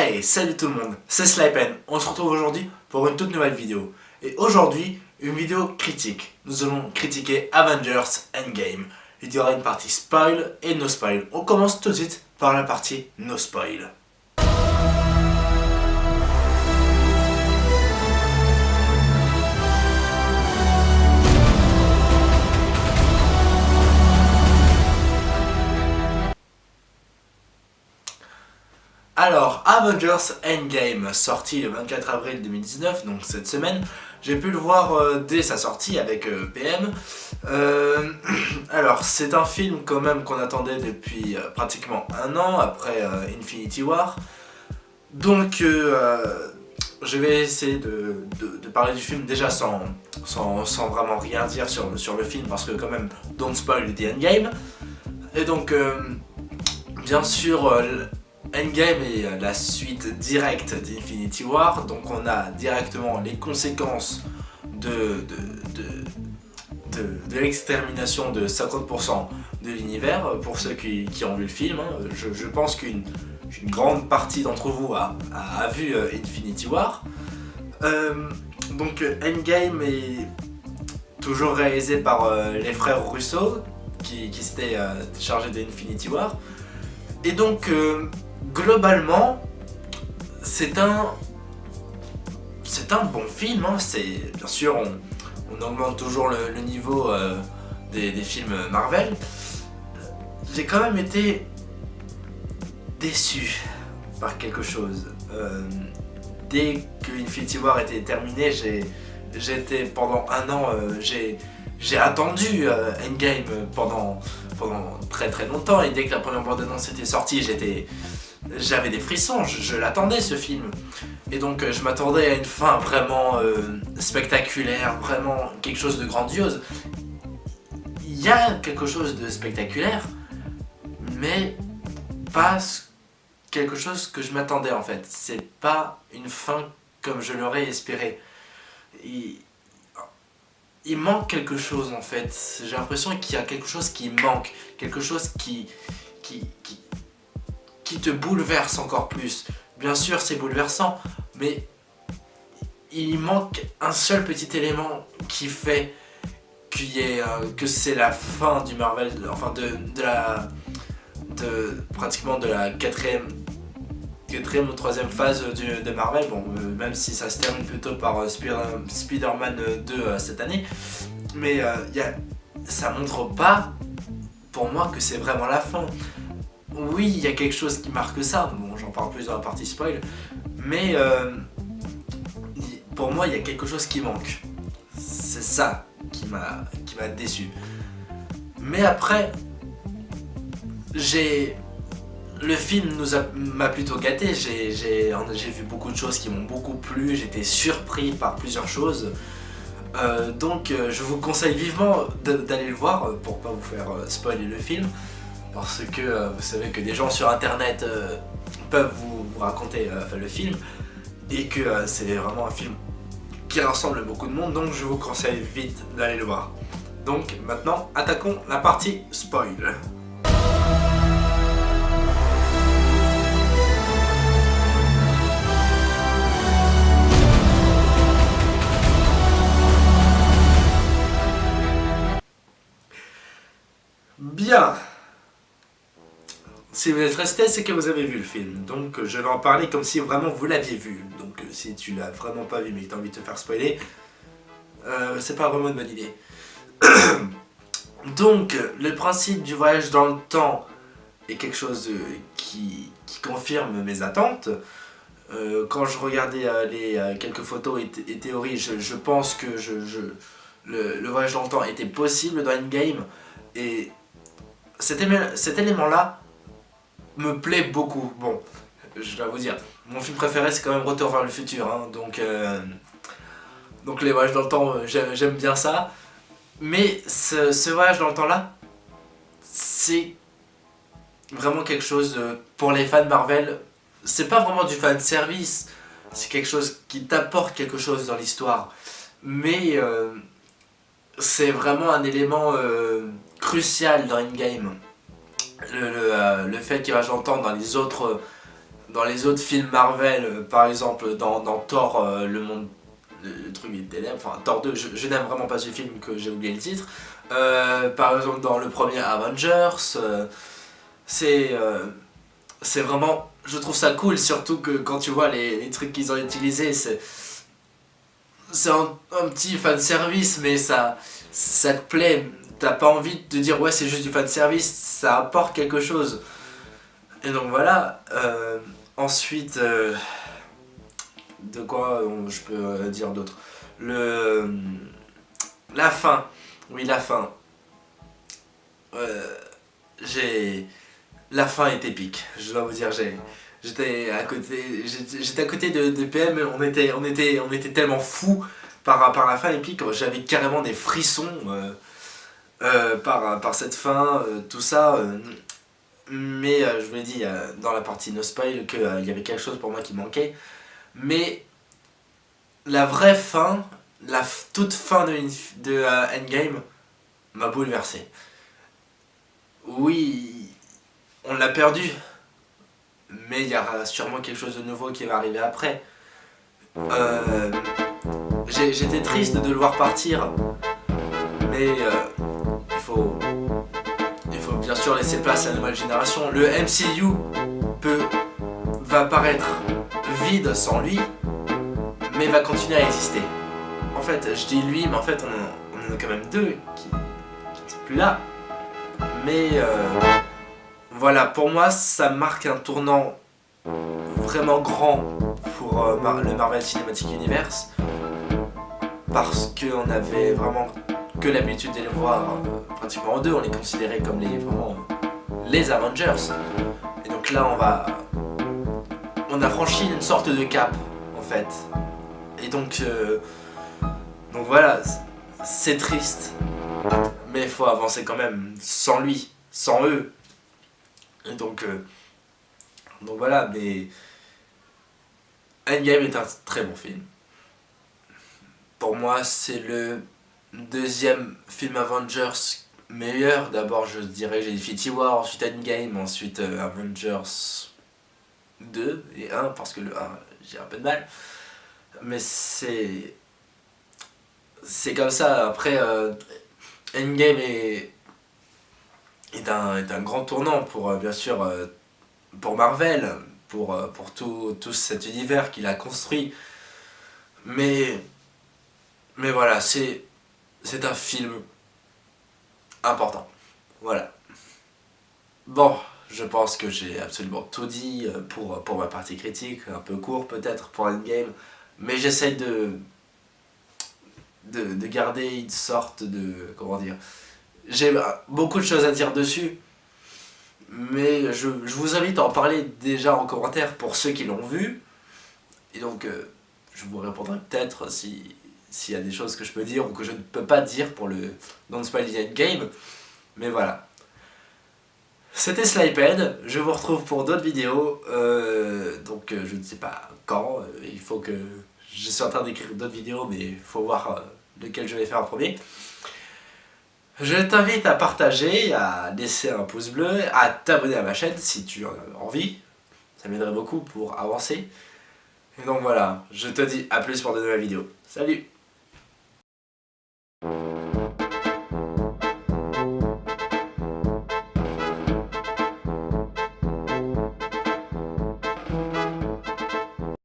Hey, salut tout le monde, c'est Slypen. On se retrouve aujourd'hui pour une toute nouvelle vidéo. Et aujourd'hui, une vidéo critique. Nous allons critiquer Avengers Endgame. Il y aura une partie spoil et no spoil. On commence tout de suite par la partie no spoil. Alors, Avengers Endgame, sorti le 24 avril 2019, donc cette semaine, j'ai pu le voir dès sa sortie avec PM. Alors, c'est un film quand même qu'on attendait depuis pratiquement un an, après Infinity War. Donc, je vais essayer de parler du film déjà sans vraiment rien dire sur le film, parce que quand même, don't spoil the Endgame. Et donc, bien sûr... Endgame est la suite directe d'Infinity War, donc on a directement les conséquences de l'extermination de 50% de l'univers, pour ceux qui ont vu le film. Je pense qu'une grande partie d'entre vous a vu Infinity War. Donc Endgame est toujours réalisé par les frères Russo, qui s'étaient chargés d'Infinity War. Et donc... globalement, c'est un bon film, hein. Bien sûr, on augmente toujours le niveau des films Marvel. J'ai quand même été déçu par quelque chose. Dès que Infinity War était terminé, j'étais pendant un an, j'ai attendu Endgame pendant très longtemps, et dès que la première bande-annonce était sortie, j'avais des frissons, je l'attendais ce film. Et donc je m'attendais à une fin vraiment spectaculaire, vraiment quelque chose de grandiose. Il y a quelque chose de spectaculaire, mais pas quelque chose que je m'attendais en fait. C'est pas une fin comme je l'aurais espéré. Il manque quelque chose en fait. J'ai l'impression qu'il y a quelque chose qui manque, quelque chose qui te bouleverse encore plus. Bien sûr, c'est bouleversant, mais il manque un seul petit élément qui fait que c'est la fin du Marvel, enfin pratiquement de la quatrième ou troisième phase de Marvel. Bon, même si ça se termine plutôt par Spider-Man 2 cette année, mais ça montre pas pour moi que c'est vraiment la fin. Oui, il y a quelque chose qui marque ça, bon, j'en parle plus dans la partie spoil, mais pour moi il y a quelque chose qui manque. C'est ça qui m'a déçu. Mais après, le film m'a plutôt gâté. J'ai vu beaucoup de choses qui m'ont beaucoup plu, j'étais surpris par plusieurs choses. Donc je vous conseille vivement d'aller le voir pour pas vous faire spoiler le film. Parce que vous savez que des gens sur internet peuvent vous raconter le film, et que c'est vraiment un film qui rassemble beaucoup de monde, donc je vous conseille vite d'aller le voir. Donc maintenant, attaquons la partie spoil. Bien. Si vous êtes resté, c'est que vous avez vu le film, donc je vais en parler comme si vraiment vous l'aviez vu. Donc si tu l'as vraiment pas vu mais que tu as envie de te faire spoiler, c'est pas vraiment une bonne idée. Donc le principe du voyage dans le temps est quelque chose qui confirme mes attentes. Quand je regardais les quelques photos et théories, je pense que le voyage dans le temps était possible dans Endgame, et cet élément-là me plaît beaucoup. Bon, je dois vous dire, mon film préféré c'est quand même Retour vers le futur, hein, donc les voyages dans le temps, j'aime bien ça. Mais ce voyage dans le temps là, c'est vraiment quelque chose pour les fans Marvel. C'est pas vraiment du fan service, c'est quelque chose qui t'apporte quelque chose dans l'histoire. Mais c'est vraiment un élément crucial dans Endgame. Le fait qu'il va j'entendre dans les autres films Marvel, par exemple dans Thor, le truc des ténèbres, enfin Thor 2, je n'aime vraiment pas ce film que j'ai oublié le titre. Par exemple dans le premier Avengers, c'est vraiment, je trouve ça cool, surtout que quand tu vois les trucs qu'ils ont utilisés, c'est un petit fanservice, mais ça te plaît, t'as pas envie de te dire ouais c'est juste du fanservice, ça apporte quelque chose. Et donc voilà, ensuite, de quoi je peux dire d'autre, la fin, oui la fin, euh, la fin est épique, je dois vous dire, j'étais à côté de PM, on était tellement fous par la fin épique, j'avais carrément des frissons par cette fin, tout ça. Mais je vous l'ai dit dans la partie no spoil qu'il y avait quelque chose pour moi qui manquait. Mais la vraie fin, toute fin de Endgame m'a bouleversé. Oui, on l'a perdu, mais il y aura sûrement quelque chose de nouveau qui va arriver après. J'étais triste de le voir partir, mais il faut bien sûr laisser place à la nouvelle génération. Le MCU va paraître vide sans lui, mais va continuer à exister. En fait, je dis lui, mais en fait on en a quand même deux qui ne sont plus là. Mais voilà, pour moi ça marque un tournant vraiment grand pour le Marvel Cinematic Universe, parce qu'on avait vraiment que l'habitude de les voir pratiquement en deux, on les considérait comme les Avengers. Et donc là on a franchi une sorte de cap en fait. Et donc voilà, c'est triste, mais il faut avancer quand même, sans lui, sans eux. Et donc voilà, mais Endgame est un très bon film. Pour moi, c'est le deuxième film Avengers meilleur. D'abord, je dirais j'ai Infinity War, ensuite Endgame, ensuite Avengers 2 et 1, parce que le 1, j'ai un peu de mal. Mais c'est comme ça. Après, Endgame est un grand tournant pour, bien sûr, pour Marvel, pour tout cet univers qu'il a construit. Mais voilà, c'est un film important. Voilà. Bon, je pense que j'ai absolument tout dit pour ma partie critique, un peu court peut-être pour Endgame, mais j'essaie de garder une sorte de... comment dire... J'ai beaucoup de choses à dire dessus, mais je vous invite à en parler déjà en commentaire pour ceux qui l'ont vu, et donc je vous répondrai peut-être s'il y a des choses que je peux dire ou que je ne peux pas dire pour le Don't Spoil the Endgame, mais voilà. C'était Slyped, je vous retrouve pour d'autres vidéos, donc je ne sais pas quand, il faut que... Je suis en train d'écrire d'autres vidéos, mais il faut voir lequel je vais faire en premier. Je t'invite à partager, à laisser un pouce bleu, à t'abonner à ma chaîne si tu en as envie, ça m'aiderait beaucoup pour avancer. Et donc voilà, je te dis à plus pour de nouvelles vidéos. Salut!